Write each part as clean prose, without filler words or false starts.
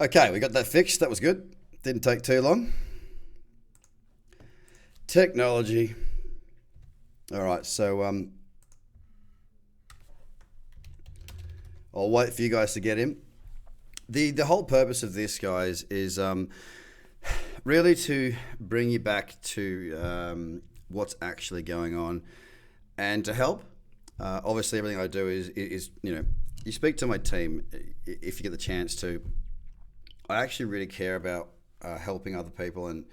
Okay, we got that fixed. That was good. Didn't take too long. Technology. All right, so I'll wait for you guys to get in. The whole purpose of this, guys, is really to bring you back to what's actually going on, and to help. Obviously, everything I do is you speak to my team if you get the chance to. I actually really care about helping other people, and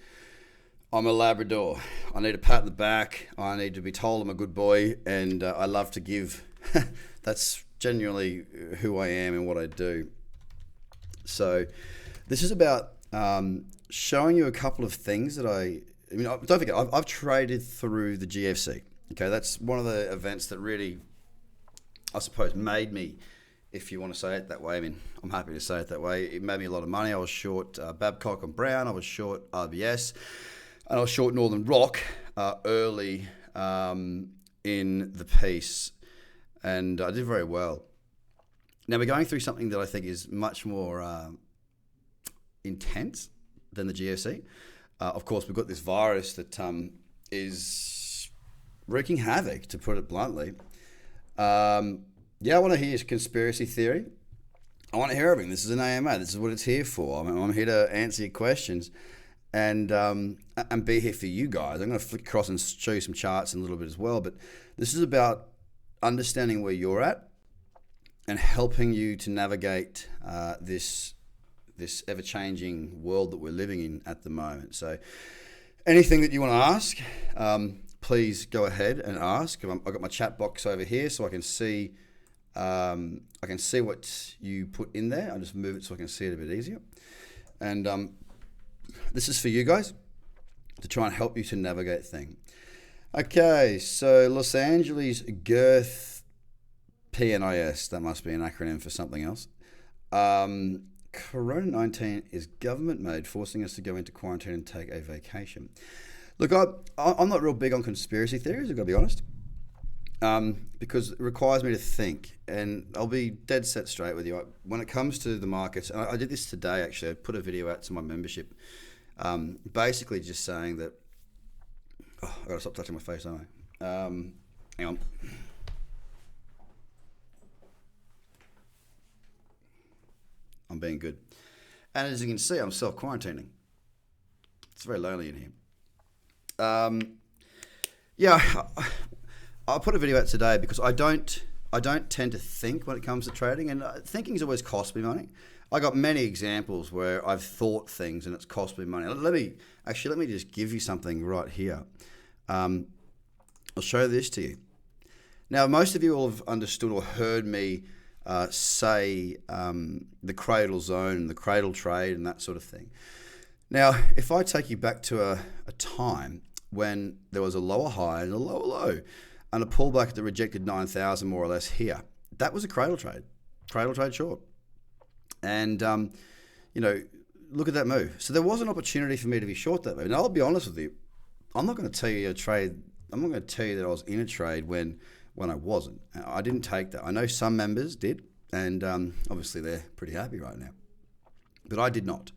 I'm a Labrador. I need a pat on the back. I need to be told I'm a good boy, and I love to give. That's genuinely who I am and what I do. So this is about showing you a couple of things that don't forget, I've traded through the GFC. Okay, that's one of the events that really, I suppose, made me, if you want to say it that way. I mean, I'm happy to say it that way. It made me a lot of money. I was short Babcock and Brown. I was short RBS. And I was short Northern Rock early in the piece. And I did very well. Now we're going through something that I think is much more intense than the GFC. Of course, we've got this virus that is wreaking havoc, to put it bluntly. I want to hear your conspiracy theory. I want to hear everything. This is an AMA. This is what it's here for. I'm here to answer your questions and be here for you guys. I'm going to flick across and show you some charts in a little bit as well. But this is about understanding where you're at and helping you to navigate this ever-changing world that we're living in at the moment. So anything that you want to ask, please go ahead and ask. I've got my chat box over here so I can see what you put in there. I'll just move it so I can see it a bit easier. And this is for you guys to try and help you to navigate things. Okay, so Los Angeles Girth PNIS, that must be an acronym for something else. Corona-19 is government-made, forcing us to go into quarantine and take a vacation. Look, I'm not real big on conspiracy theories, I've got to be honest, because it requires me to think, and I'll be dead set straight with you. When it comes to the markets, and I did this today actually, I put a video out to my membership, basically just saying that, I've got to stop touching my face, don't I? Hang on. I'm being good. And as you can see, I'm self-quarantining. It's very lonely in here. I put a video out today because I don't tend to think when it comes to trading, and thinking's always cost me money. I got many examples where I've thought things and it's cost me money. Let me just give you something right here. I'll show this to you. Now, most of you will have understood or heard me say the cradle zone, the cradle trade, and that sort of thing. Now, if I take you back to a time when there was a lower high and a lower low, and a pullback that rejected 9,000 more or less here, that was a cradle trade short. And, look at that move. So there was an opportunity for me to be short that move. Now, I'll be honest with you. I'm not going to tell you that I was in a trade when I wasn't. I didn't take that. I know some members did, and obviously they're pretty happy right now. But I did not.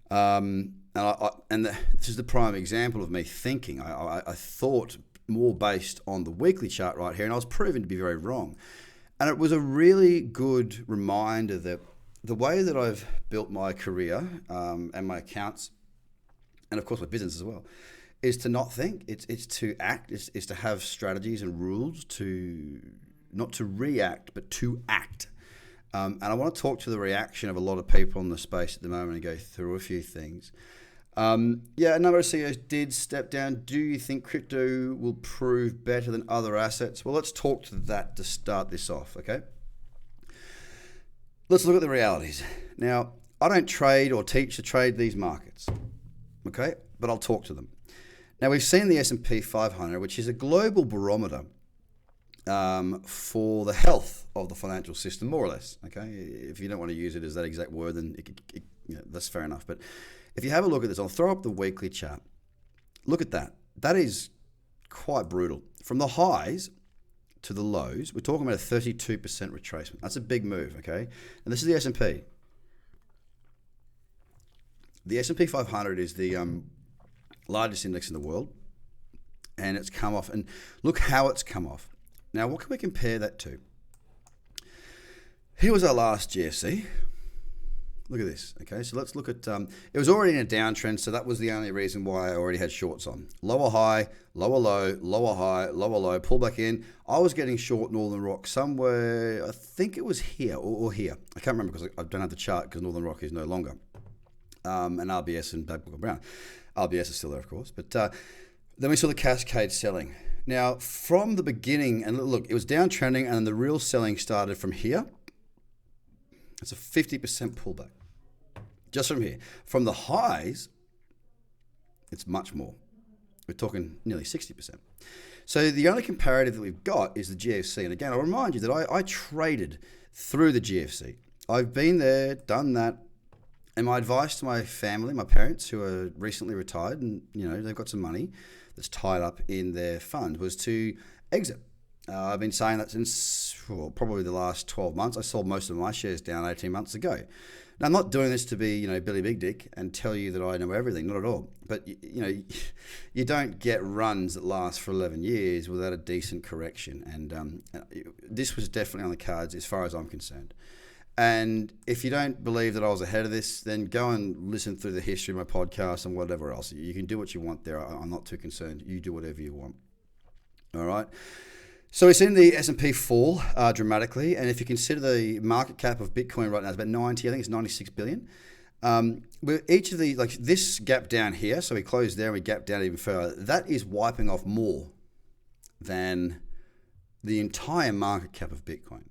This is the prime example of me thinking. I thought more based on the weekly chart right here, and I was proven to be very wrong. And it was a really good reminder that the way that I've built my career and my accounts, and of course my business as well, is to not think. It's to act. It's to have strategies and rules to not to react, but to act. And I want to talk to the reaction of a lot of people in the space at the moment and go through a few things. A number of CEOs did step down. Do you think crypto will prove better than other assets? Well, let's talk to that to start this off, okay? Let's look at the realities. Now, I don't trade or teach to trade these markets, okay? But I'll talk to them. Now, we've seen the S&P 500, which is a global barometer for the health of the financial system, more or less, okay? If you don't want to use it as that exact word, then that's fair enough. But if you have a look at this, I'll throw up the weekly chart. Look at that. That is quite brutal. From the highs to the lows, we're talking about a 32% retracement. That's a big move, okay? And this is the S&P. The S&P 500 is the largest index in the world, and it's come off. And look how it's come off. Now, what can we compare that to? Here was our last GFC. Look at this. Okay, so let's look at, it was already in a downtrend, so that was the only reason why I already had shorts on. Lower high, lower low, lower high, lower low, pull back in. I was getting short Northern Rock somewhere, I think it was here or here. I can't remember because I don't have the chart because Northern Rock is no longer. And RBS and Babcock and Brown. RBS is still there, of course. But then we saw the cascade selling. Now, from the beginning, and look, it was downtrending, and the real selling started from here. It's a 50% pullback. Just from here. From the highs, it's much more. We're talking nearly 60%. So the only comparative that we've got is the GFC. And again, I'll remind you that I traded through the GFC. I've been there, done that. And my advice to my family, my parents who are recently retired and, they've got some money that's tied up in their fund was to exit. I've been saying that since probably the last 12 months. I sold most of my shares down 18 months ago. Now, I'm not doing this to be, Billy Big Dick and tell you that I know everything, not at all. But, you don't get runs that last for 11 years without a decent correction. And this was definitely on the cards as far as I'm concerned. And if you don't believe that I was ahead of this, then go and listen through the history of my podcast and whatever else. You can do what you want there. I'm not too concerned. You do whatever you want. All right. So we've seen the S&P fall dramatically, and if you consider the market cap of Bitcoin right now, it's about 90, I think it's 96 billion. With each of the, like this gap down here, so we closed there and we gap down even further, that is wiping off more than the entire market cap of Bitcoin.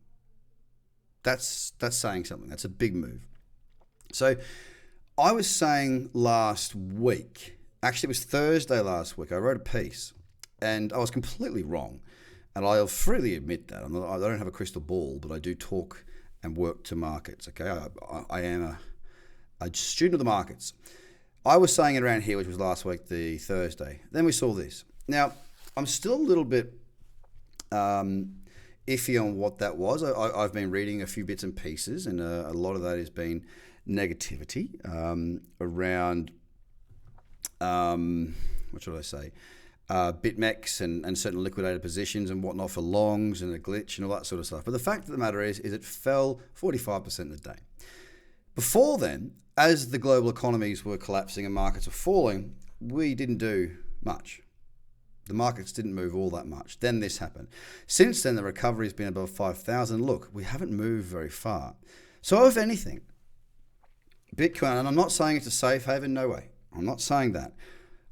That's saying something. That's a big move. So I was saying last week, actually it was Thursday last week, I wrote a piece, and I was completely wrong. And I'll freely admit that. I don't have a crystal ball, but I do talk and work to markets, okay? I am a student of the markets. I was saying it around here, which was last week, the Thursday. Then we saw this. Now, I'm still a little bit iffy on what that was. I've been reading a few bits and pieces, and a lot of that has been negativity around, what should I say? BitMEX and certain liquidated positions and whatnot for longs and a glitch and all that sort of stuff. But the fact of the matter is it fell 45% in a day. Before then, as the global economies were collapsing and markets were falling, we didn't do much. The markets didn't move all that much. Then this happened. Since then, the recovery has been above 5,000. Look, we haven't moved very far. So if anything, Bitcoin, and I'm not saying it's a safe haven, no way. I'm not saying that.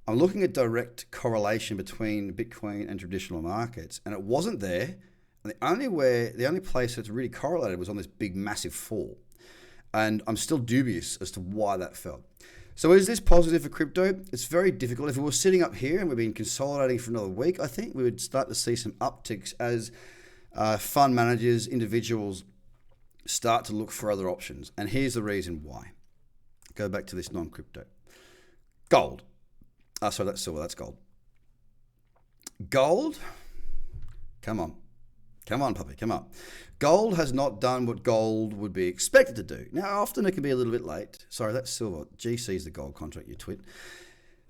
I'm looking at direct correlation between Bitcoin and traditional markets, and it wasn't there. And the only place that's really correlated was on this big, massive fall. And I'm still dubious as to why that fell. So is this positive for crypto? It's very difficult. If we were sitting up here and we've been consolidating for another week, I think we would start to see some upticks as fund managers, individuals start to look for other options. And here's the reason why. Go back to this non-crypto. Gold. Sorry, that's silver, that's gold. Gold, come on, puppy, come on. Gold has not done what gold would be expected to do. Now, often it can be a little bit late. Sorry, that's silver. GC is the gold contract, you twit.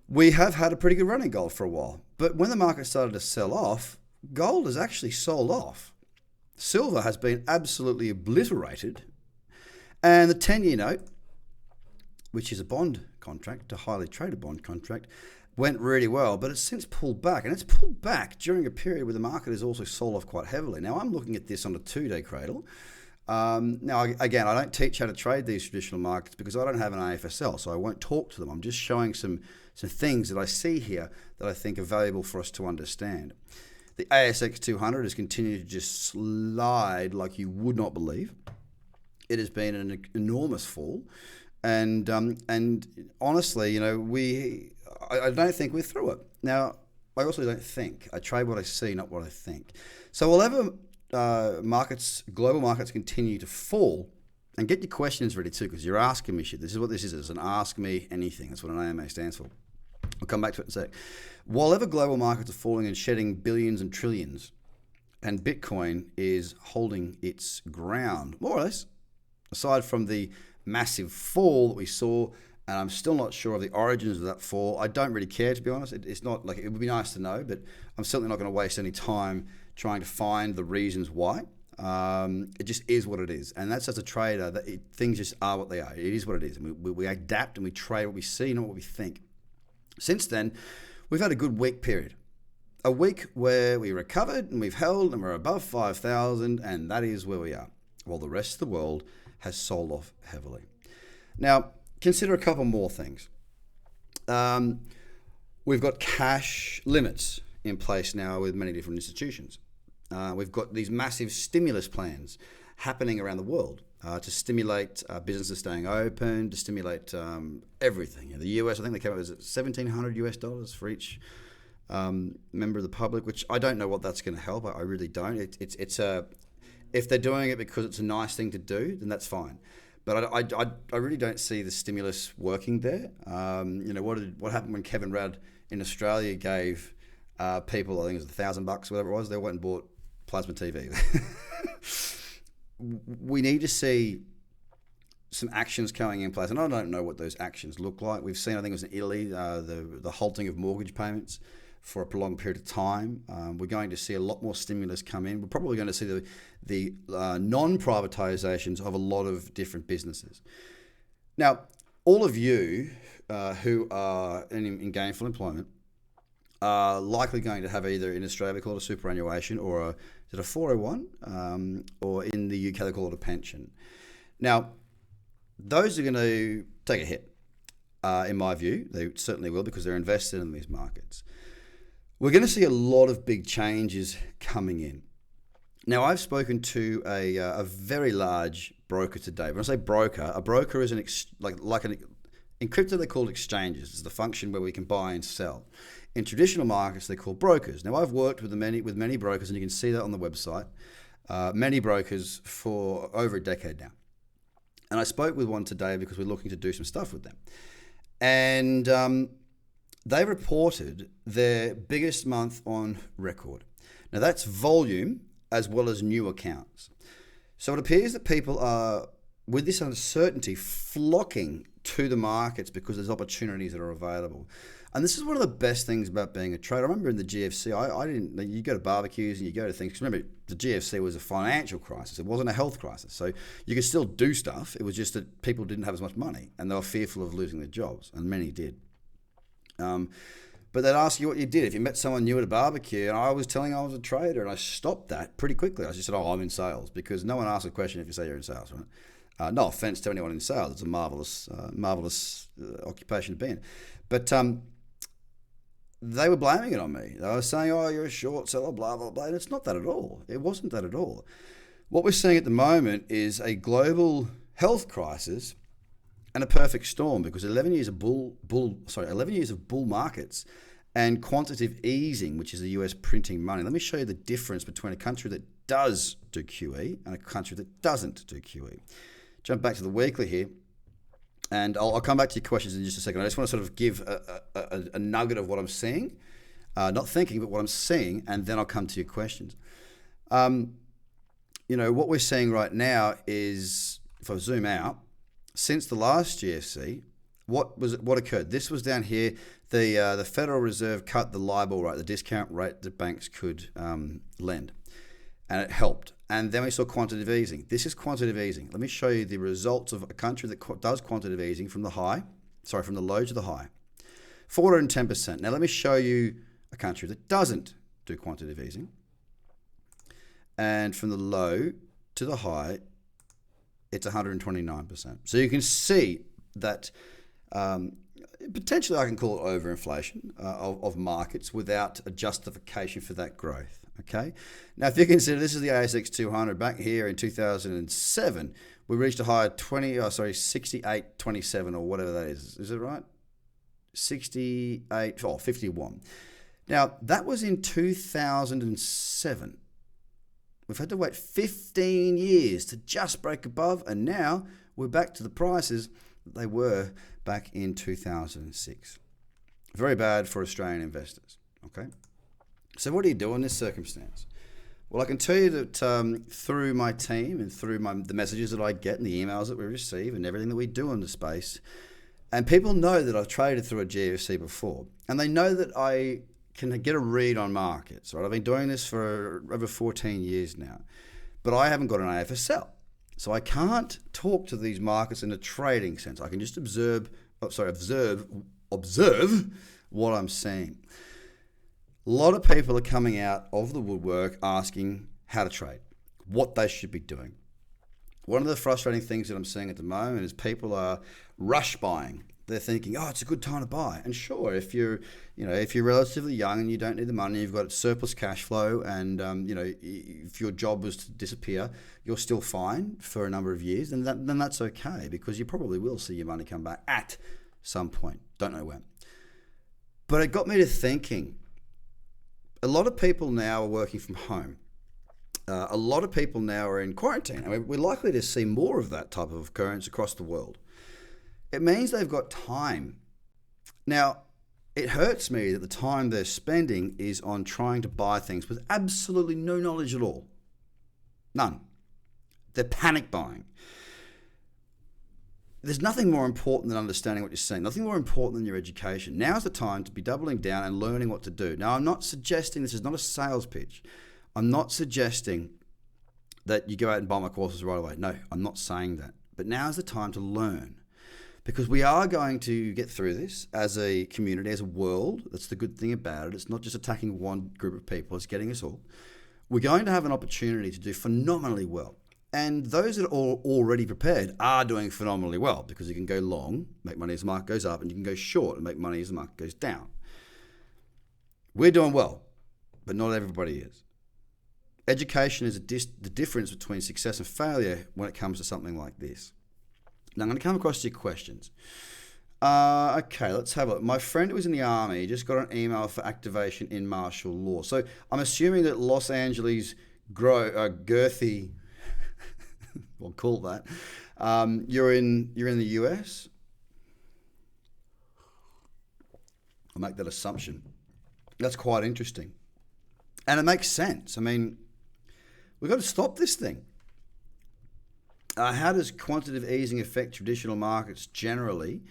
We have had a pretty good run in gold for a while, but when the market started to sell off, gold has actually sold off. Silver has been absolutely obliterated, and the 10-year note, which is a bond contract, a highly traded bond contract, went really well, but it's since pulled back, and it's pulled back during a period where the market has also sold off quite heavily. Now, I'm looking at this on a 2-day cradle. Now, again, I don't teach how to trade these traditional markets because I don't have an AFSL, so I won't talk to them. I'm just showing some things that I see here that I think are valuable for us to understand. The ASX 200 has continued to just slide like you would not believe. It has been an enormous fall. And honestly, I don't think we're through it. Now, I also don't think. I trade what I see, not what I think. So whatever global markets continue to fall, and get your questions ready too, because you're asking me shit. This is what this is. It's an ask me anything. That's what an AMA stands for. I'll come back to it in a sec. Whatever global markets are falling and shedding billions and trillions, and Bitcoin is holding its ground, more or less, aside from the massive fall that we saw and I'm still not sure of the origins of that fall. I don't really care, to be honest. It's not like, it would be nice to know, but I'm certainly not going to waste any time trying to find the reasons why. It just is what it is, and that's as a trader. Things just are what they are. It is what it is, and we adapt and we trade what we see, not what we think. Since then, we've had a good week period. A week where we recovered and we've held and we're above 5,000, and that is where we are, while the rest of the world has sold off heavily. Now, consider a couple more things. We've got cash limits in place now with many different institutions. We've got these massive stimulus plans happening around the world to stimulate businesses staying open, to stimulate everything. In the US, I think they came up with $1,700 for each member of the public, which I don't know what that's going to help. I really don't. If they're doing it because it's a nice thing to do, then that's fine. But I really don't see the stimulus working there. What happened when Kevin Rudd in Australia gave people, I think it was $1,000, whatever it was, they went and bought plasma TV. We need to see some actions coming in place, and I don't know what those actions look like. We've seen, I think it was in Italy, the halting of mortgage payments for a prolonged period of time. We're going to see a lot more stimulus come in. We're probably going to see the non-privatizations of a lot of different businesses. Now, all of you who are in gainful employment are likely going to have either in Australia called a superannuation or is it a 401, or in the UK they call it a pension. Now, those are going to take a hit, in my view. They certainly will, because they're invested in these markets. We're going to see a lot of big changes coming in. Now, I've spoken to a very large broker today. When I say broker, a broker is in crypto they're called exchanges. It's the function where we can buy and sell. In traditional markets, they're called brokers. Now, I've worked with many brokers, and you can see that on the website. Many brokers for over a decade now. And I spoke with one today because we're looking to do some stuff with them. And they reported their biggest month on record. Now, that's volume as well as new accounts. So it appears that people are, with this uncertainty, flocking to the markets because there's opportunities that are available. And this is one of the best things about being a trader. I remember in the GFC, you go to barbecues and you go to things. Remember, the GFC was a financial crisis. It wasn't a health crisis. So you could still do stuff. It was just that people didn't have as much money and they were fearful of losing their jobs, and many did. But they'd ask you what you did. If you met someone new at a barbecue, and I was telling I was a trader, and I stopped that pretty quickly. I just said, I'm in sales, because no one asks a question if you say you're in sales, right? No offense to anyone in sales. It's a marvelous occupation to be in. But they were blaming it on me. They were saying, you're a short seller, blah, blah, blah. And it's not that at all. It wasn't that at all. What we're seeing at the moment is a global health crisis and a perfect storm, because 11 years of bull markets and quantitative easing, which is the US printing money. Let me show you the difference between a country that does do QE and a country that doesn't do QE. Jump back to the weekly here, and I'll come back to your questions in just a second. I just want to sort of give a nugget of what I'm seeing, not thinking, but what I'm seeing, and then I'll come to your questions. What we're seeing right now is, if I zoom out, since the last GFC, what occurred? This was down here. The Federal Reserve cut the LIBOR rate, the discount rate that banks could lend, and it helped. And then we saw quantitative easing. This is quantitative easing. Let me show you the results of a country that does quantitative easing from the low to the high. 410%. Now let me show you a country that doesn't do quantitative easing. And from the low to the high, it's 129%. So you can see that potentially I can call it overinflation of markets without a justification for that growth. Okay. Now, if you consider this is the ASX 200, back here in 2007, we reached a high of 68.27 or whatever that is. Is it right? 51. Now, that was in 2007. We've had to wait 15 years to just break above, and now we're back to the prices that they were back in 2006. Very bad for Australian investors. Okay. So what do you do in this circumstance? Well, I can tell you that through my team and through the messages that I get and the emails that we receive and everything that we do in the space, And people know that I've traded through a GFC before, and they know that I can get a read on markets, right? I've been doing this for over 14 years now, but I haven't got an AFSL. So I can't talk to these markets in a trading sense. I can just observe what I'm seeing. A lot of people are coming out of the woodwork asking how to trade, what they should be doing. One of the frustrating things that I'm seeing at the moment is people are rush buying. They're thinking, oh, it's a good time to buy. And sure, if you're relatively young and you don't need the money, you've got surplus cash flow, and if your job was to disappear, you're still fine for a number of years, then that's okay, because you probably will see your money come back at some point. Don't know when. But it got me to thinking. A lot of people now are working from home. A lot of people now are in quarantine. I mean, we're likely to see more of that type of occurrence across the world. It means they've got time. Now, it hurts me that the time they're spending is on trying to buy things with absolutely no knowledge at all. None. They're panic buying. There's nothing more important than understanding what you're seeing, nothing more important than your education. Now's the time to be doubling down and learning what to do. Now, I'm not suggesting, this is not a sales pitch. I'm not suggesting that you go out and buy my courses right away. No, I'm not saying that. But now's the time to learn. Because we are going to get through this as a community, as a world. That's the good thing about it. It's not just attacking one group of people, it's getting us all. We're going to have an opportunity to do phenomenally well. And those that are already prepared are doing phenomenally well, because you can go long, make money as the market goes up, and you can go short and make money as the market goes down. We're doing well, but not everybody is. Education is the difference between success and failure when it comes to something like this. Now, I'm going to come across to your questions. Okay, let's have a look. My friend who was in the army just got an email for activation in martial law. So I'm assuming that Los Angeles girthy, we'll call that. You're in the US. I'll make that assumption. That's quite interesting, and it makes sense. I mean, we've got to stop this thing. How does quantitative easing affect traditional markets generally?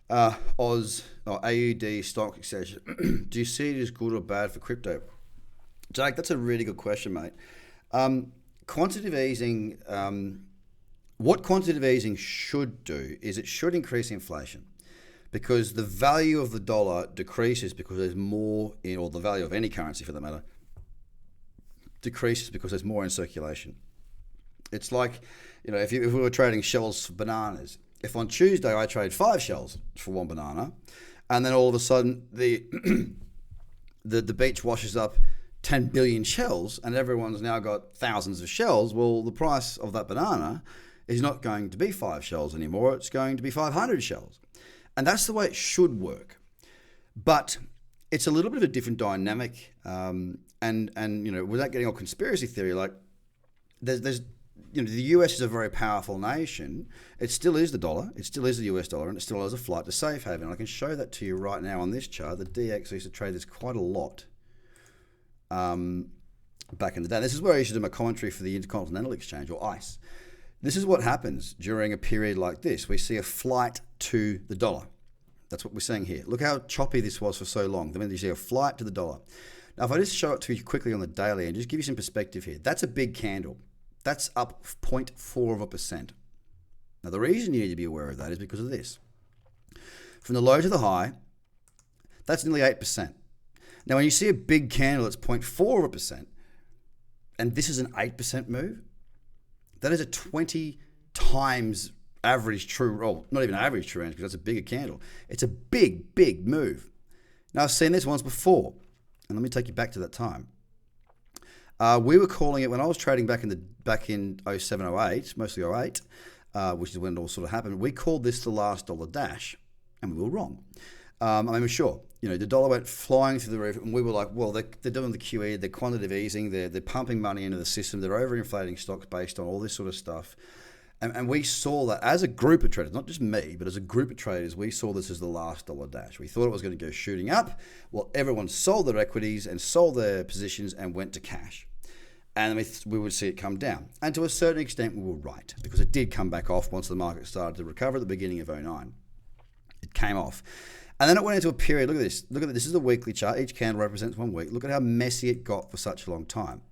Oz or AUD, stock, etc. Do you see it as good or bad for crypto? Jake, that's a really good question, mate. Quantitative easing, what quantitative easing should do is it should increase inflation, because the value of the dollar decreases because there's more in, or the value of any currency for that matter, decreases because there's more in circulation. It's like, if we were trading shells for bananas, if on Tuesday I trade 5 shells for one banana, and then all of a sudden the beach washes up 10 billion shells and everyone's now got thousands of shells, well, the price of that banana is not going to be 5 shells anymore, it's going to be 500 shells. And that's the way it should work. But it's a little bit of a different dynamic, and without getting all conspiracy theory, like there's the US is a very powerful nation. It still is the dollar. It still is the US dollar, and it still has a flight to safe haven. And I can show that to you right now on this chart. The DX used to trade this quite a lot back in the day. This is where I used to do my commentary for the Intercontinental Exchange, or ICE. This is what happens during a period like this. We see a flight to the dollar. That's what we're seeing here. Look how choppy this was for so long. Then you see a flight to the dollar. Now, if I just show it to you quickly on the daily and just give you some perspective here, that's a big candle. That's up 0.4%. Now, the reason you need to be aware of that is because of this. From the low to the high, that's nearly 8%. Now, when you see a big candle that's 0.4%, and this is an 8% move, that is a 20 times average true, well, not even average true range, because that's a bigger candle. It's a big, big move. Now, I've seen this once before, and let me take you back to that time. We were calling it, when I was trading back in 07, 08, mostly 08, which is when it all sort of happened. We called this the last dollar dash, and we were wrong. I'm sure, the dollar went flying through the roof, and we were like, well, they're doing the QE, they're quantitative easing, they're pumping money into the system, they're overinflating stocks based on all this sort of stuff. And we saw that as a group of traders, not just me, but as a group of traders, we saw this as the last dollar dash. We thought it was going to go shooting up. Well, everyone sold their equities and sold their positions and went to cash. And we would see it come down. And to a certain extent, we were right, because it did come back off once the market started to recover at the beginning of 09. came off. And then it went into a period. Look at this. Look at this. This is a weekly chart. Each candle represents 1 week. Look at how messy it got for such a long time.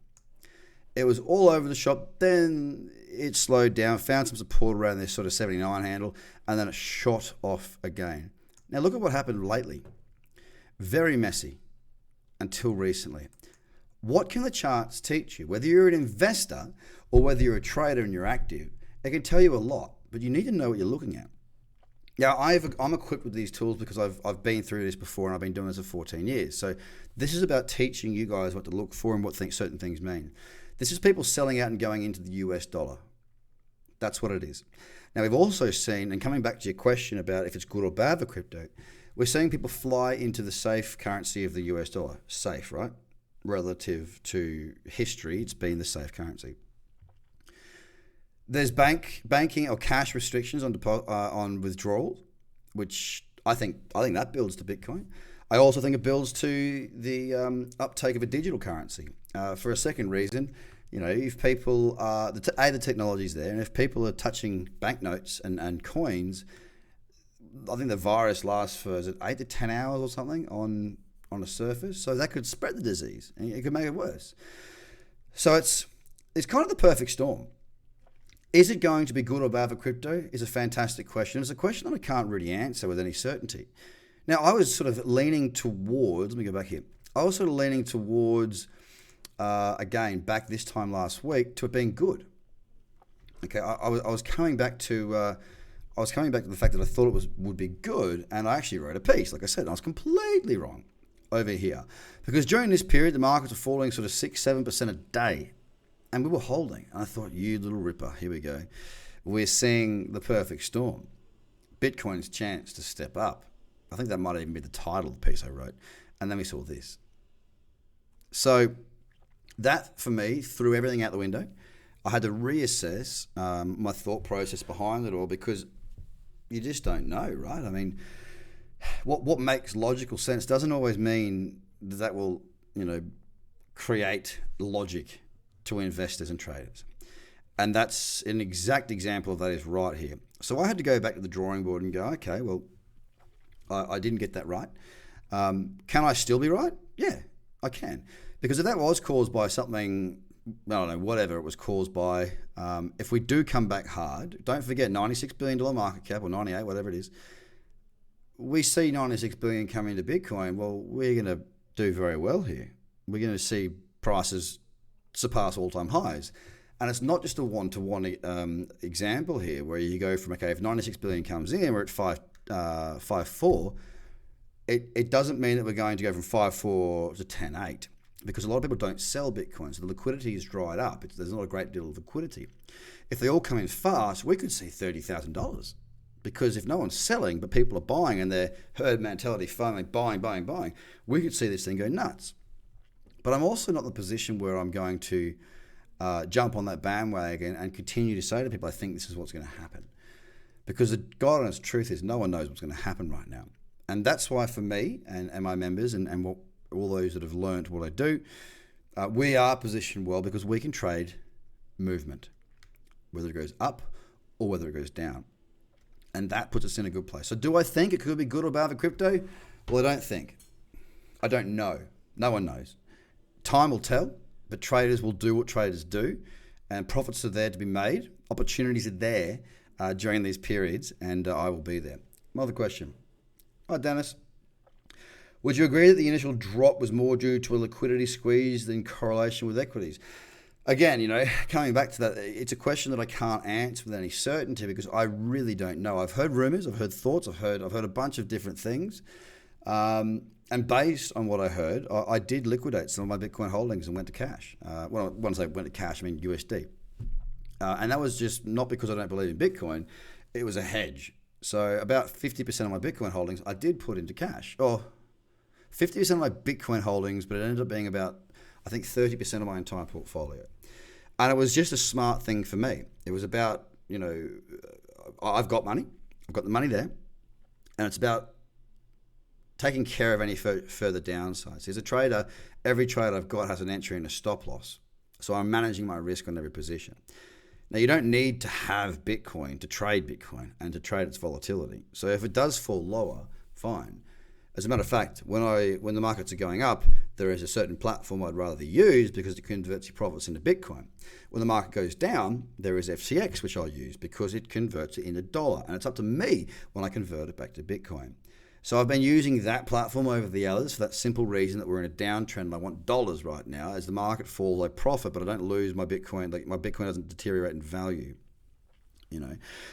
It was all over the shop. Then it slowed down, found some support around this sort of 79 handle, and then it shot off again. Now look at what happened lately. Very messy until recently. What can the charts teach you? Whether you're an investor or whether you're a trader and you're active, it can tell you a lot, but you need to know what you're looking at. Now, I'm equipped with these tools because I've been through this before and I've been doing this for 14 years. So this is about teaching you guys what to look for and what certain things mean. This is people selling out and going into the US dollar. That's what it is. Now, we've also seen, and coming back to your question about if it's good or bad for crypto, we're seeing people fly into the safe currency of the US dollar. Safe, right? Relative to history, it's been the safe currency. There's banking or cash restrictions on withdrawals, which I think that builds to Bitcoin. I also think it builds to the uptake of a digital currency. For a second reason, if people are the technology's there, and if people are touching banknotes and coins, I think the virus lasts for 8 to 10 hours or something on a surface, so that could spread the disease and it could make it worse. So it's kind of the perfect storm. Is it going to be good or bad for crypto? Is a fantastic question. It's a question that I can't really answer with any certainty. Now, I was sort of leaning towards, let me go back here. I was sort of leaning towards, again, back this time last week, to it being good. Okay, I was coming back to the fact that I thought it would be good, and I actually wrote a piece. Like I said, I was completely wrong over here. Because during this period, the markets were falling sort of 6-7% a day. And we were holding. And I thought, you little ripper, here we go. We're seeing the perfect storm. Bitcoin's chance to step up. I think that might even be the title of the piece I wrote. And then we saw this. So that, for me, threw everything out the window. I had to reassess my thought process behind it all, because you just don't know, right? I mean, what makes logical sense doesn't always mean that will, create logic to investors and traders. And that's an exact example of that is right here. So I had to go back to the drawing board and go, okay, well, I didn't get that right. Can I still be right? Yeah, I can. Because if that was caused by something, I don't know, whatever it was caused by, if we do come back hard, don't forget $96 billion market cap, or 98, whatever it is, we see 96 billion come into Bitcoin, well, we're going to do very well here. We're going to see prices surpass all-time highs. And it's not just a one-to-one example here where you go from, okay, if 96 billion comes in, we're at 5.4, it doesn't mean that we're going to go from 5.4 to 10.8, because a lot of people don't sell Bitcoin, so the liquidity is dried up. There's not a great deal of liquidity. If they all come in fast, we could see $30,000, because if no one's selling but people are buying and their herd mentality finally buying, we could see this thing go nuts. But I'm also not in the position where I'm going to jump on that bandwagon and continue to say to people, I think this is what's going to happen. Because the God honest truth is no one knows what's going to happen right now. And that's why for me and my members and what, all those that have learned what I do, we are positioned well because we can trade movement, whether it goes up or whether it goes down. And that puts us in a good place. So do I think it could be good or bad for crypto? Well, I don't think. I don't know. No one knows. Time will tell, but traders will do what traders do, and profits are there to be made. Opportunities are there during these periods, and I will be there. Another question. Hi, Dennis. Would you agree that the initial drop was more due to a liquidity squeeze than correlation with equities? Again, coming back to that, it's a question that I can't answer with any certainty because I really don't know. I've heard rumors, I've heard thoughts, I've heard a bunch of different things. And based on what I heard, I did liquidate some of my Bitcoin holdings and went to cash. When I say went to cash, I mean USD. And that was just not because I don't believe in Bitcoin. It was a hedge. So about 50% of my Bitcoin holdings I did put into cash. Or 50% of my Bitcoin holdings, but it ended up being about, I think, 30% of my entire portfolio. And it was just a smart thing for me. It was about, I've got money. I've got the money there. And it's about taking care of any further downsides. As a trader, every trade I've got has an entry and a stop loss. So I'm managing my risk on every position. Now, you don't need to have Bitcoin to trade Bitcoin and to trade its volatility. So if it does fall lower, fine. As a matter of fact, when the markets are going up, there is a certain platform I'd rather use because it converts your profits into Bitcoin. When the market goes down, there is FCX, which I'll use because it converts it into dollar. And it's up to me when I convert it back to Bitcoin. So I've been using that platform over the others for that simple reason that we're in a downtrend and I want dollars right now. As the market falls, I profit, but I don't lose my Bitcoin. Like my Bitcoin doesn't deteriorate in value.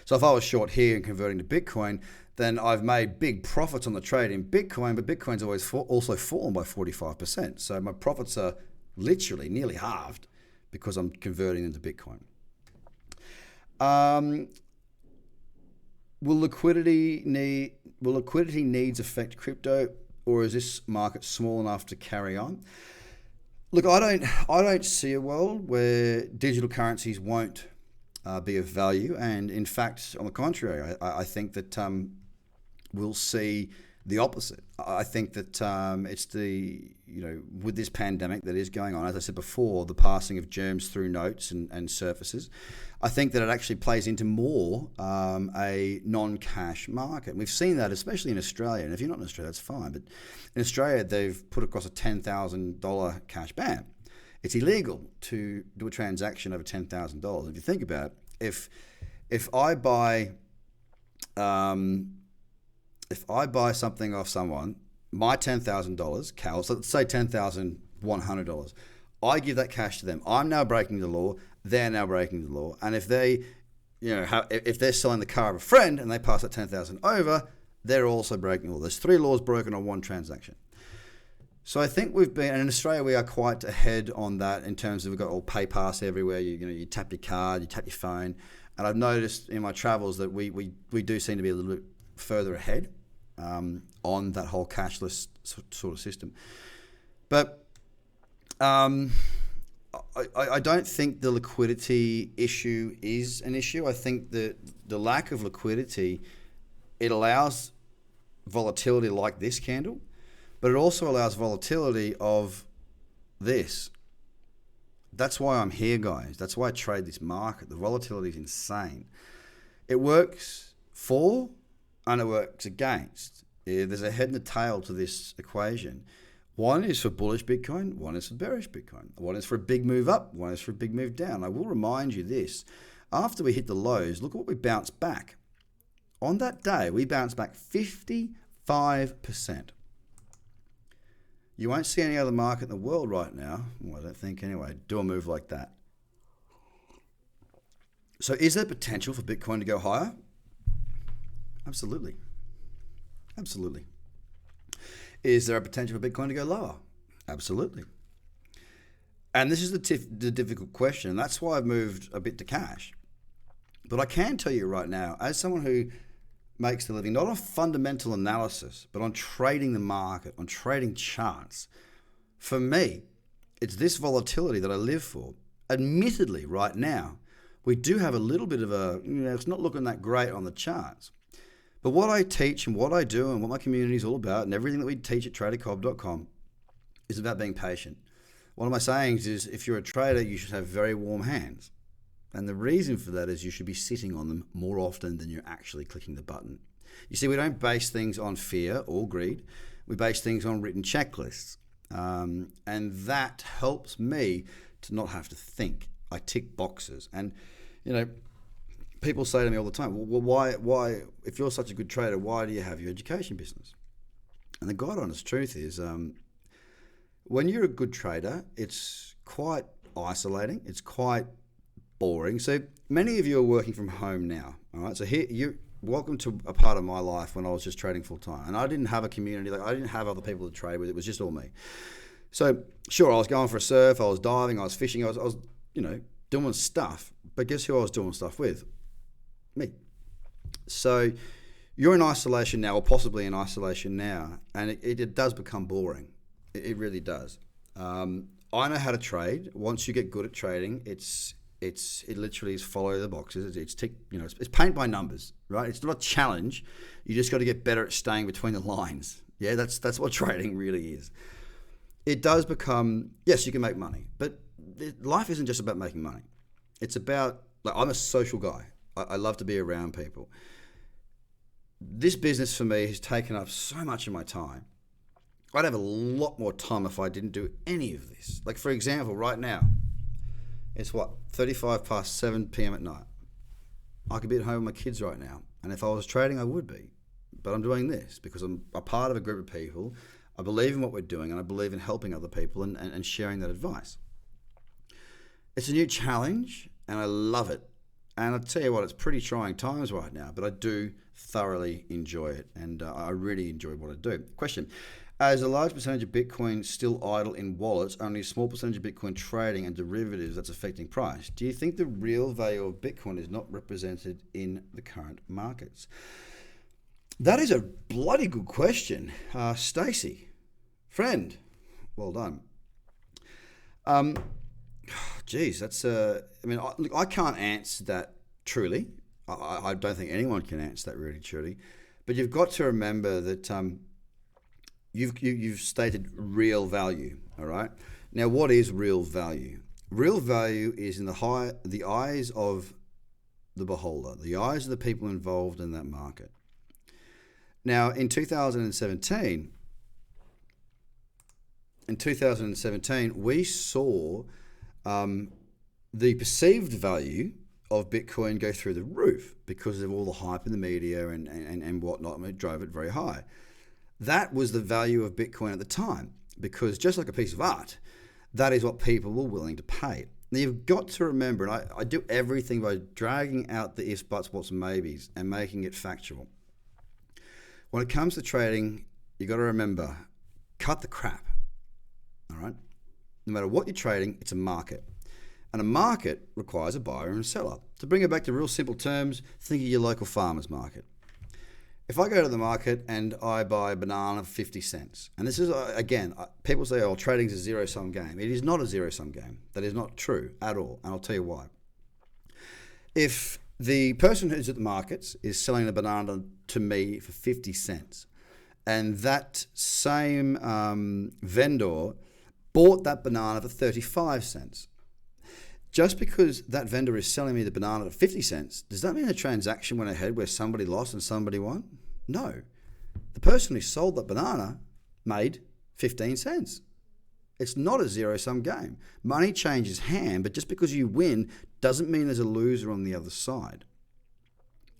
So if I was short here and converting to Bitcoin, then I've made big profits on the trade in Bitcoin, but Bitcoin's always also fallen by 45%. So my profits are literally nearly halved because I'm converting into Bitcoin. Will liquidity needs affect crypto, or is this market small enough to carry on? Look, I don't see a world where digital currencies won't be of value, and in fact, on the contrary, I think that we'll see the opposite. I think that it's with this pandemic that is going on, as I said before, the passing of germs through notes and surfaces, I think that it actually plays into more a non-cash market. And we've seen that, especially in Australia. And if you're not in Australia, that's fine. But in Australia, they've put across a $10,000 cash ban. It's illegal to do a transaction over $10,000. If you think about it, if I buy something off someone, my $10,000, Cal, so let's say $10,100, I give that cash to them. I'm now breaking the law. They're now breaking the law. And if they, if they're selling the car of a friend and they pass that 10,000 over, they're also breaking the law. There's 3 laws broken on one transaction. So I think we've been, and in Australia we are quite ahead on that in terms of we've got all pay pass everywhere. You tap your card, you tap your phone, and I've noticed in my travels that we do seem to be a little bit further ahead on that whole cashless sort of system. But I don't think the liquidity issue is an issue. I think that the lack of liquidity, it allows volatility like this candle, but it also allows volatility of this. That's why I'm here, guys. That's why I trade this market. The volatility is insane. It works for and it works against. There's a head and a tail to this equation. One is for bullish Bitcoin, one is for bearish Bitcoin. One is for a big move up, one is for a big move down. I will remind you this. After we hit the lows, look at what we bounced back. On that day, we bounced back 55%. You won't see any other market in the world right now, well, I don't think anyway, do a move like that. So is there potential for Bitcoin to go higher? Absolutely. Absolutely. Is there a potential for Bitcoin to go lower? Absolutely. And this is the difficult question. And that's why I've moved a bit to cash. But I can tell you right now, as someone who makes the living not on fundamental analysis, but on trading the market, on trading charts, for me, it's this volatility that I live for. Admittedly, right now, we do have a little bit of it's not looking that great on the charts. But what I teach and what I do and what my community is all about and everything that we teach at tradercobb.com is about being patient. One of my sayings is if you're a trader, you should have very warm hands. And the reason for that is you should be sitting on them more often than you're actually clicking the button. You see, we don't base things on fear or greed. We base things on written checklists. And that helps me to not have to think. I tick boxes. And, people say to me all the time, well, why, if you're such a good trader, why do you have your education business? And the God honest truth is, when you're a good trader, it's quite isolating. It's quite boring. So many of you are working from home now. All right. So here, you're welcome to a part of my life when I was just trading full time. And I didn't have a community. I didn't have other people to trade with. It was just all me. So sure, I was going for a surf. I was diving. I was fishing. I was doing stuff. But guess who I was doing stuff with? Me. So you're in isolation now, or possibly in isolation now, and it does become boring. It really does. I know how to trade. Once you get good at trading, it literally is follow the boxes. It's paint by numbers, right? It's not a challenge. You just got to get better at staying between the lines. Yeah, that's what trading really is. It does become, yes, you can make money, but life isn't just about making money. It's about like I'm a social guy. I love to be around people. This business for me has taken up so much of my time. I'd have a lot more time if I didn't do any of this. Like, for example, right now, it's what, 35 past 7 p.m. at night. I could be at home with my kids right now. And if I was trading, I would be. But I'm doing this because I'm a part of a group of people. I believe in what we're doing, and I believe in helping other people and sharing that advice. It's a new challenge, and I love it. And I'll tell you what, it's pretty trying times right now, but I do thoroughly enjoy it, and I really enjoy what I do. Question: as a large percentage of Bitcoin still idle in wallets, only a small percentage of Bitcoin trading and derivatives that's affecting price, do you think the real value of Bitcoin is not represented in the current markets? That is a bloody good question. Stacy, friend, well done. Geez, that's I mean, I can't answer that truly. I don't think anyone can answer that really truly. But you've got to remember that you've stated real value. All right. Now, what is real value? Real value is in the eyes of the beholder, the eyes of the people involved in that market. Now, in 2017, we saw the perceived value of Bitcoin go through the roof because of all the hype in the media and whatnot, and it drove it very high. That was the value of Bitcoin at the time, because just like a piece of art, that is what people were willing to pay. Now, you've got to remember, and I do everything by dragging out the ifs, buts, whats, and maybes and making it factual. When it comes to trading, you've got to remember, cut the crap, all right? No matter what you're trading, it's a market. And a market requires a buyer and a seller. To bring it back to real simple terms, think of your local farmer's market. If I go to the market and I buy a banana for 50 cents, and this is, again, people say, oh, trading is a zero-sum game. It is not a zero-sum game. That is not true at all, and I'll tell you why. If the person who's at the markets is selling the banana to me for 50 cents, and that same vendor bought that banana for 35 cents. Just because that vendor is selling me the banana at 50 cents, does that mean the transaction went ahead where somebody lost and somebody won? No. The person who sold that banana made 15 cents. It's not a zero-sum game. Money changes hand, but just because you win doesn't mean there's a loser on the other side.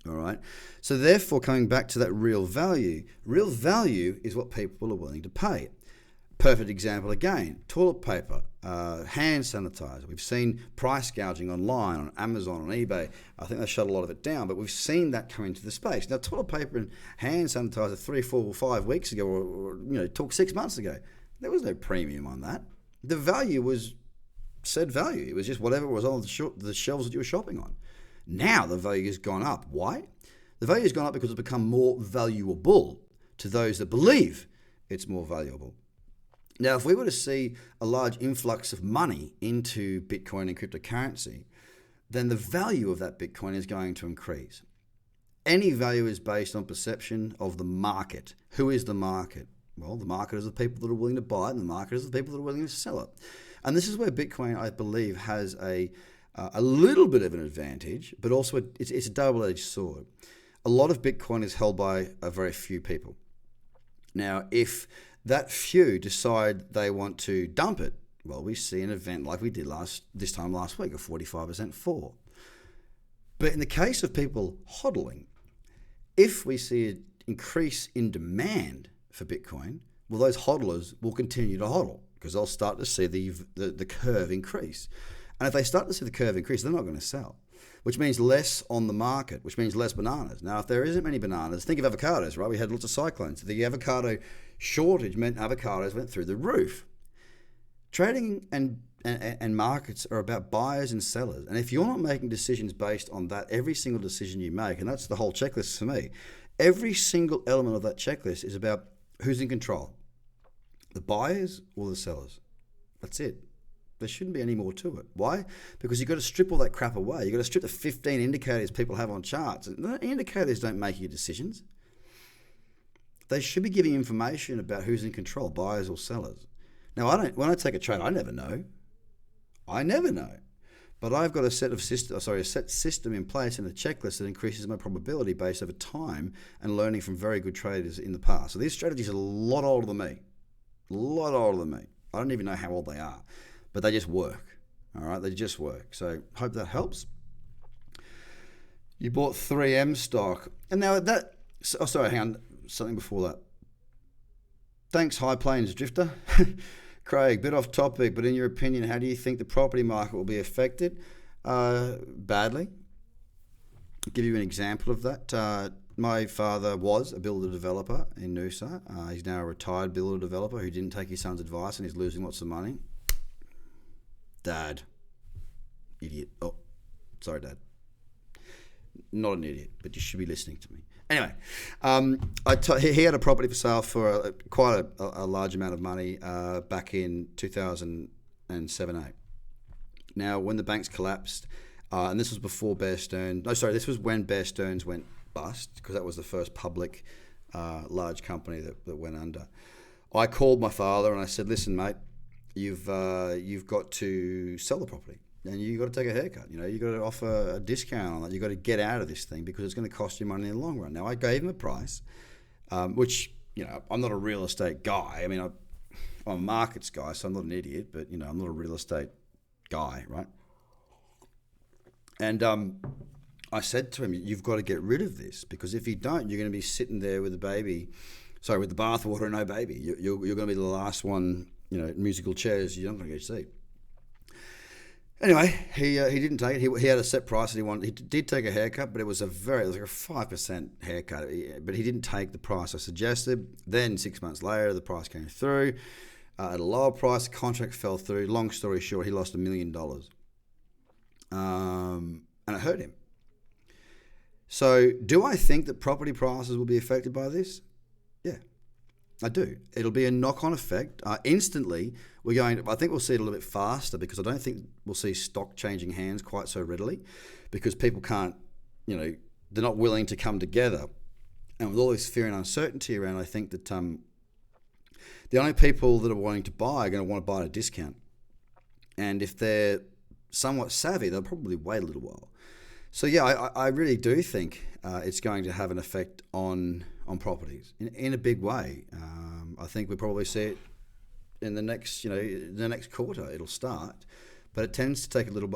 All right? So therefore, coming back to that real value is what people are willing to pay. Perfect example again, toilet paper, hand sanitizer. We've seen price gouging online, on Amazon, on eBay. I think they shut a lot of it down, but we've seen that come into the space. Now, toilet paper and hand sanitizer 3, 4, 5 weeks ago, or talk 6 months ago, there was no premium on that. The value was said value. It was just whatever was on the shelves that you were shopping on. Now the value has gone up. Why? The value has gone up because it's become more valuable to those that believe it's more valuable. Now, if we were to see a large influx of money into Bitcoin and cryptocurrency, then the value of that Bitcoin is going to increase. Any value is based on perception of the market. Who is the market? Well, the market is the people that are willing to buy it, and the market is the people that are willing to sell it. And this is where Bitcoin, I believe, has a little bit of an advantage, but also it's a double-edged sword. A lot of Bitcoin is held by a very few people. Now, if that few decide they want to dump it, well, we see an event like we did this time last week, a 45% fall. But in the case of people hodling, if we see an increase in demand for Bitcoin, well, those hodlers will continue to hodl because they'll start to see the curve increase. And if they start to see the curve increase, they're not going to sell, which means less on the market, which means less bananas. Now, if there isn't many bananas, think of avocados, right? We had lots of cyclones. The avocado shortage meant avocados went through the roof. Trading and markets are about buyers and sellers. And if you're not making decisions based on that, every single decision you make, and that's the whole checklist for me, every single element of that checklist is about who's in control, the buyers or the sellers. That's it. There shouldn't be any more to it. Why? Because you've got to strip all that crap away. You've got to strip the 15 indicators people have on charts. The indicators don't make your decisions. They should be giving information about who's in control, buyers or sellers. Now, when I take a trade, I never know. but I've got a set system in place and a checklist that increases my probability based over time and learning from very good traders in the past. So these strategies are a lot older than me. A lot older than me. I don't even know how old they are, but they just work. All right, they just work. So hope that helps. You bought 3M stock, and now that. Oh, sorry, hang on. Something before that. Thanks, High Plains Drifter. Craig, bit off topic, but in your opinion, how do you think the property market will be affected? Badly. I'll give you an example of that. My father was a builder developer in Noosa. He's now a retired builder developer who didn't take his son's advice and he's losing lots of money. Dad. Idiot. Oh, sorry, Dad. Not an idiot, but you should be listening to me. Anyway, he had a property for sale for quite a large amount of money back in 2007-8. Now, when the banks collapsed, and this was before Bear Stearns. No, sorry, this was when Bear Stearns went bust, because that was the first public large company that went under. I called my father and I said, "Listen, mate, you've got to sell the property. And you've got to take a haircut. You've got to offer a discount on that. You've got to get out of this thing because it's going to cost you money in the long run." Now, I gave him a price, which, I'm not a real estate guy. I mean, I'm a markets guy, so I'm not an idiot, but, I'm not a real estate guy, right? And I said to him, "You've got to get rid of this, because if you don't, you're going to be sitting there with the bathwater and no baby. You're going to be the last one, musical chairs, you're not going to get a seat." Anyway, he didn't take it. He had a set price that he wanted. He did take a haircut, but it was like a 5% haircut. But he didn't take the price I suggested. Then 6 months later, the price came through at a lower price. The contract fell through. Long story short, he lost $1 million, and it hurt him. So, do I think that property prices will be affected by this? Yeah. I do. It'll be a knock-on effect. Instantly, I think we'll see it a little bit faster, because I don't think we'll see stock changing hands quite so readily, because people can't, they're not willing to come together. And with all this fear and uncertainty around, I think that the only people that are wanting to buy are going to want to buy at a discount. And if they're somewhat savvy, they'll probably wait a little while. So yeah, I really do think it's going to have an effect on properties in a big way. I think we'll probably see it in the next quarter. It'll start, but it tends to take a little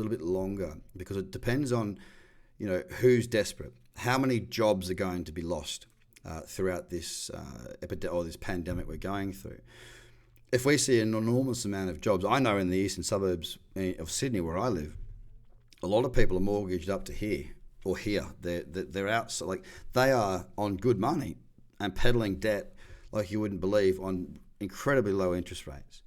bit longer, because it depends on who's desperate, how many jobs are going to be lost throughout this this pandemic we're going through. If we see an enormous amount of jobs, I know in the eastern suburbs of Sydney where I live, a lot of people are mortgaged up to here or here. They're out, so like they are on good money and peddling debt like you wouldn't believe, on incredibly low interest rates.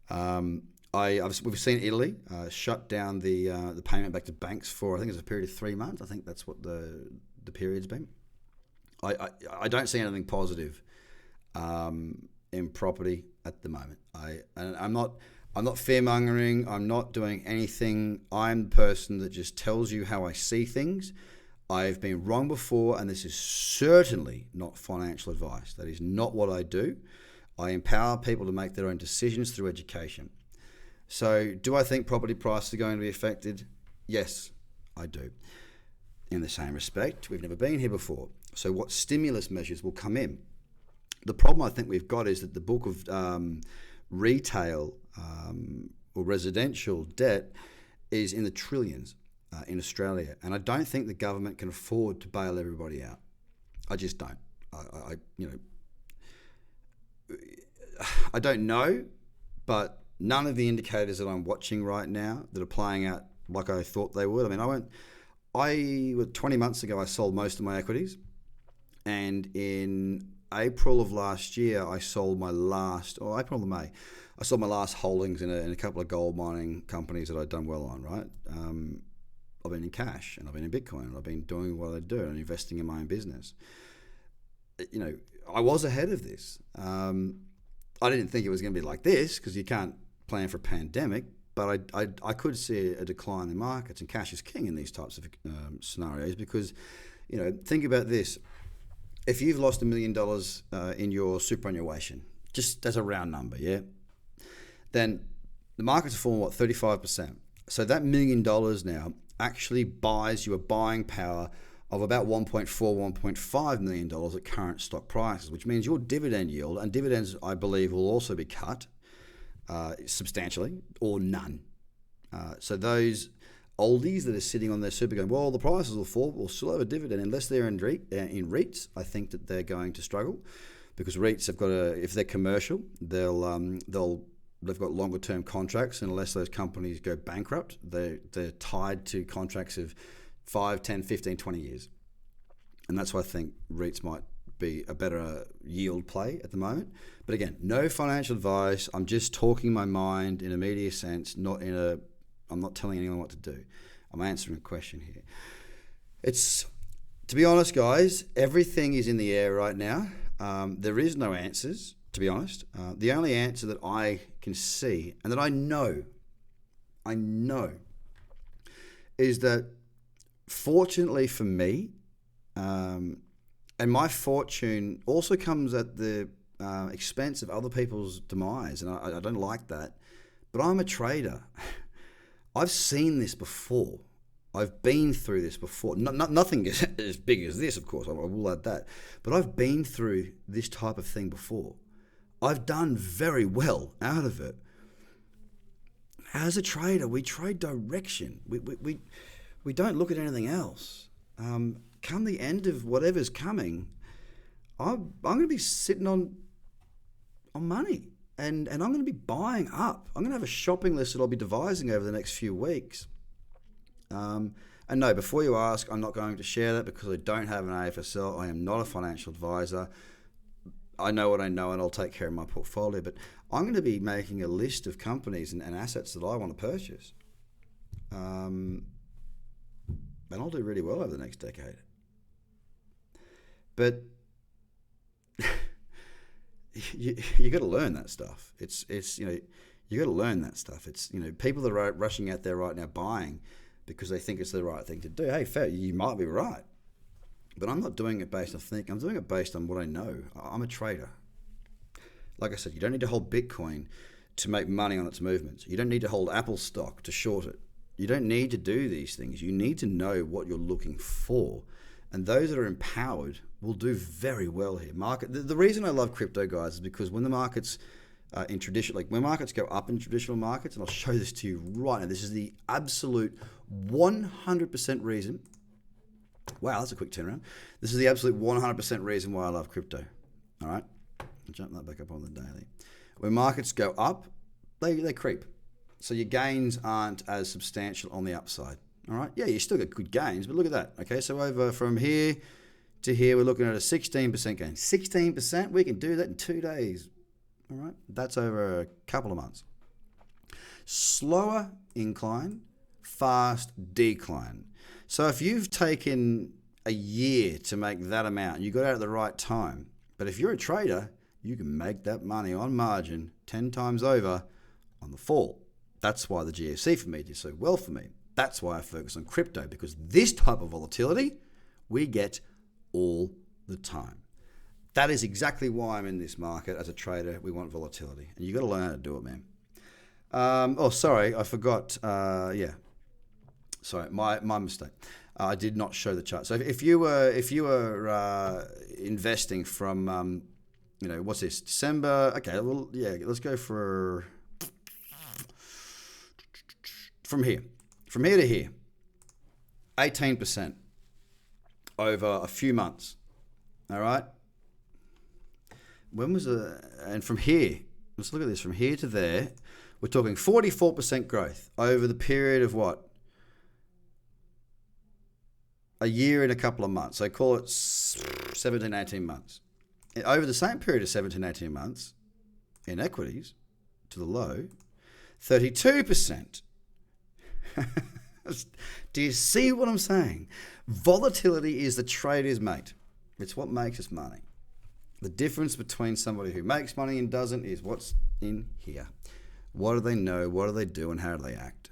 We've seen Italy shut down the payment back to banks for, I think it's a period of 3 months. I think that's what the period's been. I don't see anything positive in property at the moment. I'm not fear-mongering. I'm not doing anything. I'm the person that just tells you how I see things. I've been wrong before, and this is certainly not financial advice. That is not what I do. I empower people to make their own decisions through education. So do I think property prices are going to be affected? Yes, I do. In the same respect, we've never been here before. So what stimulus measures will come in? The problem I think we've got is that the book of retail or residential debt is in the trillions in Australia, and I don't think the government can afford to bail everybody out. I just don't. I don't know, but none of the indicators that I'm watching right now that are playing out like I thought they would. I mean, 20 months ago I sold most of my equities, and in April of last year I sold my last, or April or May, I sold my last holdings in a couple of gold mining companies that I'd done well on, right? I've been in cash, and I've been in Bitcoin, and I've been doing what I do and investing in my own business. I was ahead of this. I didn't think it was going to be like this, because you can't plan for a pandemic, but I could see a decline in markets, and cash is king in these types of scenarios, because, think about this. If you've lost $1 million in your superannuation, just as a round number, yeah, then the markets have fallen, 35%. So that $1 million now actually buys you a buying power of about $1.4, $1.5 million at current stock prices, which means your dividend yield, and dividends, I believe, will also be cut substantially or none. So those oldies that are sitting on their super going, well, the prices will fall, we'll still have a dividend. Unless they're in REITs, I think that they're going to struggle, because REITs have got if they're commercial, they've got longer term contracts, and unless those companies go bankrupt, they're tied to contracts of 5, 10, 15, 20 years. And that's why I think REITs might be a better yield play at the moment. But again, no financial advice. I'm just talking my mind in a media sense, I'm not telling anyone what to do. I'm answering a question here. To be honest, guys, everything is in the air right now. There is no answers, to be honest. The only answer that I can see, and that I know, is that fortunately for me, and my fortune also comes at the expense of other people's demise, and I don't like that, but I'm a trader. I've seen this before. I've been through this before. Nothing as big as this, of course, I will add that, but I've been through this type of thing before. I've done very well out of it. As a trader, we trade direction. We don't look at anything else. Come the end of whatever's coming, I'm going to be sitting on money, and I'm going to be buying up. I'm going to have a shopping list that I'll be devising over the next few weeks. And no, before you ask, I'm not going to share that because I don't have an AFSL. I am not a financial advisor. I know what I know, and I'll take care of my portfolio. But I'm going to be making a list of companies and assets that I want to purchase. And I'll do really well over the next decade. But you got to learn that stuff. It's you got to learn that stuff. It's people that are rushing out there right now buying because they think it's the right thing to do. Hey, fair, you might be right, but I'm not doing it based on thinking. I'm doing it based on what I know. I'm a trader. Like I said, you don't need to hold Bitcoin to make money on its movements. You don't need to hold Apple stock to short it. You don't need to do these things. You need to know what you're looking for. And those that are empowered will do very well here. The reason I love crypto, guys, is because when the markets when markets go up in traditional markets, and I'll show this to you right now, this is the absolute 100% reason. Wow, that's a quick turnaround. This is the absolute 100% reason why I love crypto. All right, I'll jump that back up on the daily. When markets go up, they creep. So your gains aren't as substantial on the upside. All right, yeah, you still get good gains, but look at that. Okay, so over from here to here, we're looking at a 16% gain. 16%, we can do that in 2 days. All right, that's over a couple of months. Slower incline, fast decline. So if you've taken a year to make that amount, you got out at the right time. But if you're a trader, you can make that money on margin 10 times over on the fall. That's why the GFC for me did so well for me. That's why I focus on crypto, because this type of volatility we get all the time. That is exactly why I'm in this market as a trader. We want volatility, and you got to learn how to do it, man. Sorry, I forgot. Sorry, my mistake. I did not show the chart. So if you were investing from, what's this, December? Okay, well, yeah, let's go from here to here, 18% over a few months. All right. And from here, let's look at this, from here to there, we're talking 44% growth over the period of what? A year and a couple of months. So call it 17, 18 months. Over the same period of 17, 18 months, in equities, to the low, 32%. Do you see what I'm saying? Volatility is the trader's mate. It's what makes us money. The difference between somebody who makes money and doesn't is what's in here. What do they know? What do they do? And how do they act?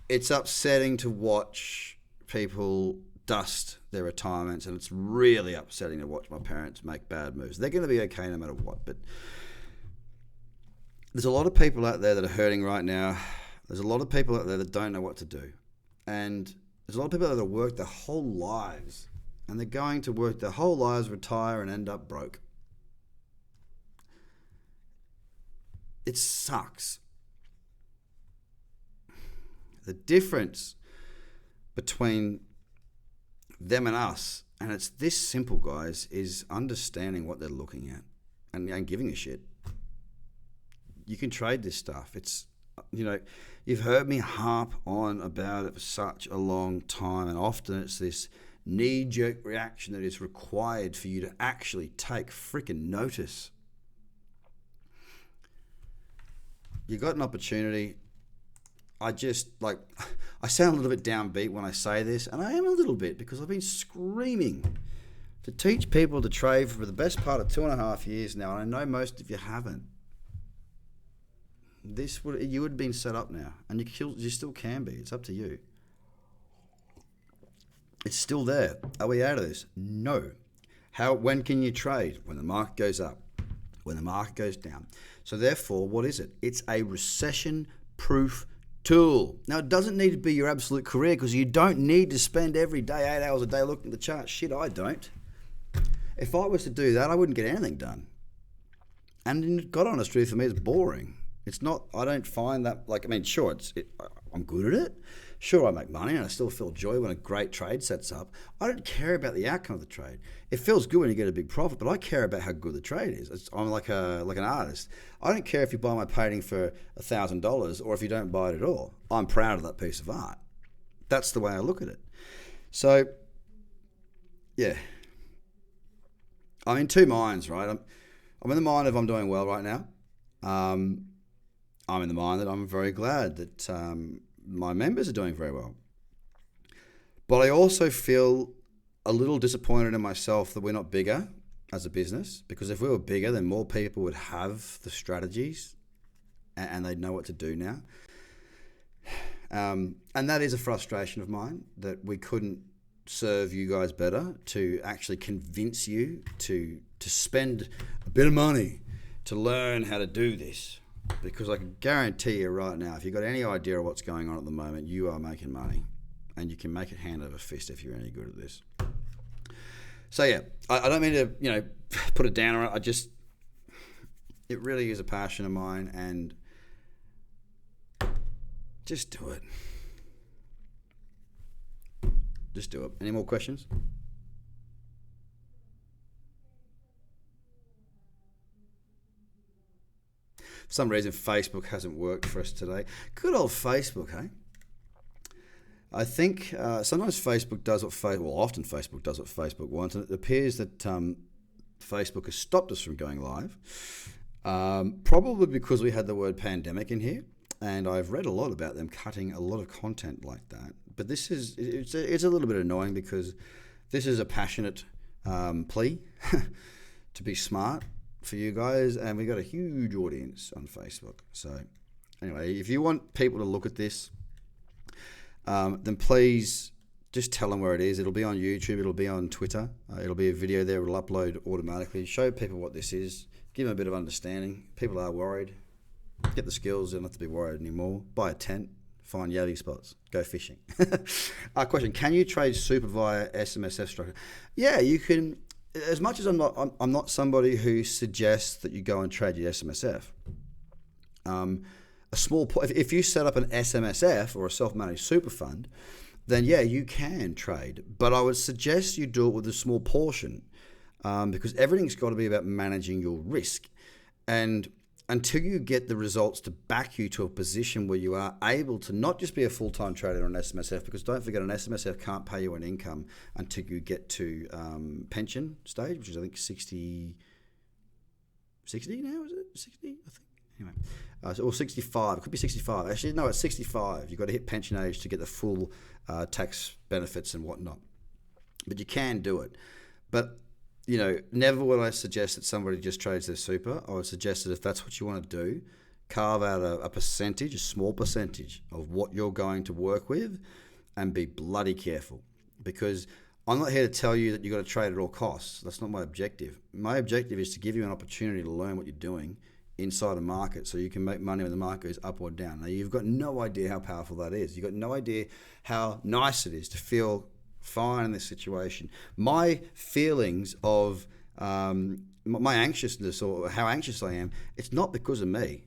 It's upsetting to watch people dust their retirements, and it's really upsetting to watch my parents make bad moves. They're going to be okay no matter what, but there's a lot of people out there that are hurting right now. There's a lot of people out there that don't know what to do. And there's a lot of people that have worked their whole lives, and they're going to work their whole lives, retire, and end up broke. It sucks. The difference between them and us, and it's this simple, guys, is understanding what they're looking at and giving a shit. You can trade this stuff. It's, you've heard me harp on about it for such a long time, and often it's this knee-jerk reaction that is required for you to actually take freaking notice. You got an opportunity. I sound a little bit downbeat when I say this, and I am a little bit, because I've been screaming to teach people to trade for the best part of 2.5 years now, and I know most of you haven't. You would have been set up now, and you still can be. It's up to you. It's still there. Are we out of this? No. When can you trade? When the market goes up, when the market goes down. So therefore, what is it? It's a recession-proof tool. Now, it doesn't need to be your absolute career, because you don't need to spend every day 8 hours a day looking at the chart. Shit, I don't. If I was to do that, I wouldn't get anything done. And God honest truth, for me, it's boring. It's not, I don't find that, sure, I'm good at it. Sure, I make money and I still feel joy when a great trade sets up. I don't care about the outcome of the trade. It feels good when you get a big profit, but I care about how good the trade is. I'm like an artist. I don't care if you buy my painting for $1,000 or if you don't buy it at all. I'm proud of that piece of art. That's the way I look at it. So, yeah. I'm in two minds, right? I'm in the mind of I'm doing well right now. I'm in the mind that I'm very glad that my members are doing very well. But I also feel a little disappointed in myself that we're not bigger as a business, because if we were bigger, then more people would have the strategies and they'd know what to do now. And that is a frustration of mine, that we couldn't serve you guys better, to actually convince you to spend a bit of money to learn how to do this. Because I can guarantee you right now, if you've got any idea of what's going on at the moment, you are making money, and you can make it hand over fist if you're any good at this. So yeah, I don't mean to, put it down on it. It really is a passion of mine, and just do it. Just do it. Any more questions? For some reason, Facebook hasn't worked for us today. Good old Facebook, eh? I think sometimes Facebook does often Facebook does what Facebook wants, and it appears that Facebook has stopped us from going live, probably because we had the word pandemic in here, and I've read a lot about them cutting a lot of content like that. But it's a little bit annoying, because this is a passionate plea to be smart for you guys, and we've got a huge audience on Facebook. So anyway, if you want people to look at this, then please just tell them where it is. It'll be on YouTube, it'll be on Twitter, it'll be a video there, it'll upload automatically. Show people what this is, give them a bit of understanding. People are worried. Get the skills, they don't have to be worried anymore. Buy a tent, find yeti spots, go fishing. Question, can you trade super via SMSF structure? Yeah, you can. As much as I'm not somebody who suggests that you go and trade your SMSF. If you set up an SMSF or a self-managed super fund, then yeah, you can trade. But I would suggest you do it with a small portion, because everything's got to be about managing your risk. And until you get the results to back you to a position where you are able to not just be a full-time trader on an SMSF, because don't forget, an SMSF can't pay you an income until you get to pension stage, which is I think 60 now, is it? 60, I think. Anyway, or 65. It could be 65. Actually, no, it's 65. You've got to hit pension age to get the full tax benefits and whatnot. But you can do it. But never would I suggest that somebody just trades their super. I would suggest that if that's what you want to do, carve out a percentage, a small percentage of what you're going to work with, and be bloody careful. Because I'm not here to tell you that you've got to trade at all costs. That's not my objective. My objective is to give you an opportunity to learn what you're doing inside a market so you can make money when the market goes up or down. Now, you've got no idea how powerful that is. You've got no idea how nice it is to feel fine in this situation. My feelings of my anxiousness or how anxious I am, it's not because of me.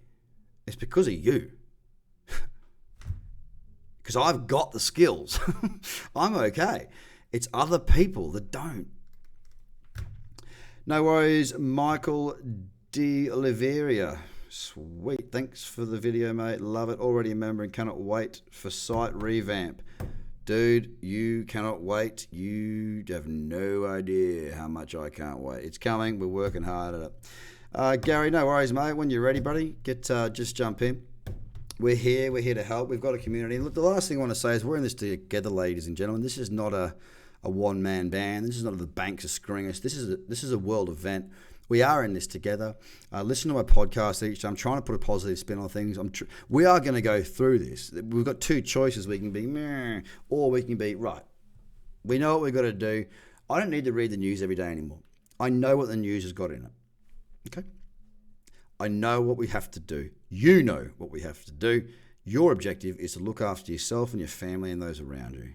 It's because of you. Because I've got the skills. I'm okay. It's other people that don't. No worries, Michael De Oliveira. Sweet. Thanks for the video, mate. Love it. Already a member and cannot wait for site revamp. Dude, you cannot wait. You have no idea how much I can't wait. It's coming. We're working hard at it. Gary, no worries, mate. When you're ready, buddy, just jump in. We're here to help. We've got a community. And look, the last thing I want to say is we're in this together, ladies and gentlemen. This is not a one-man band. This is not the banks are screwing us. This is a world event. We are in this together. Listen to my podcast each time. I'm trying to put a positive spin on things. We are going to go through this. We've got two choices. We can be meh, or we can be right. We know what we've got to do. I don't need to read the news every day anymore. I know what the news has got in it. Okay? I know what we have to do. You know what we have to do. Your objective is to look after yourself and your family and those around you.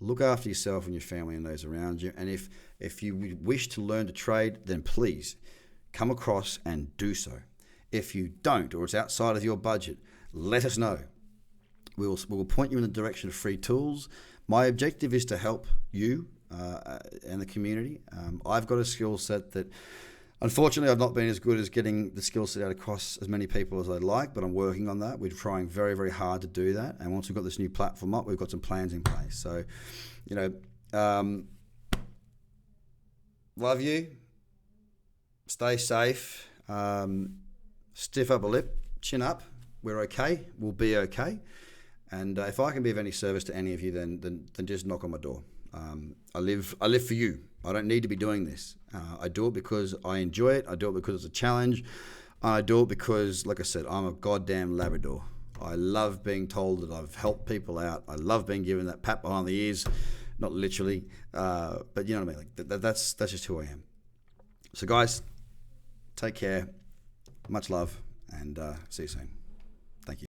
Look after yourself and your family and those around you. And if you wish to learn to trade, then please come across and do so. If you don't, or it's outside of your budget, let us know. We will point you in the direction of free tools. My objective is to help you and the community. I've got a skill set that, unfortunately, I've not been as good as getting the skill set out across as many people as I'd like, but I'm working on that. We're trying very, very hard to do that. And once we've got this new platform up, we've got some plans in place. So, love you. Stay safe. Stiff upper lip, chin up. We're okay. We'll be okay. And if I can be of any service to any of you, then just knock on my door. I live for you. I don't need to be doing this. I do it because I enjoy it. I do it because it's a challenge. I do it because, like I said, I'm a goddamn Labrador. I love being told that I've helped people out. I love being given that pat behind the ears, not literally, but you know what I mean. Like that's just who I am. So, guys, take care. Much love, and see you soon.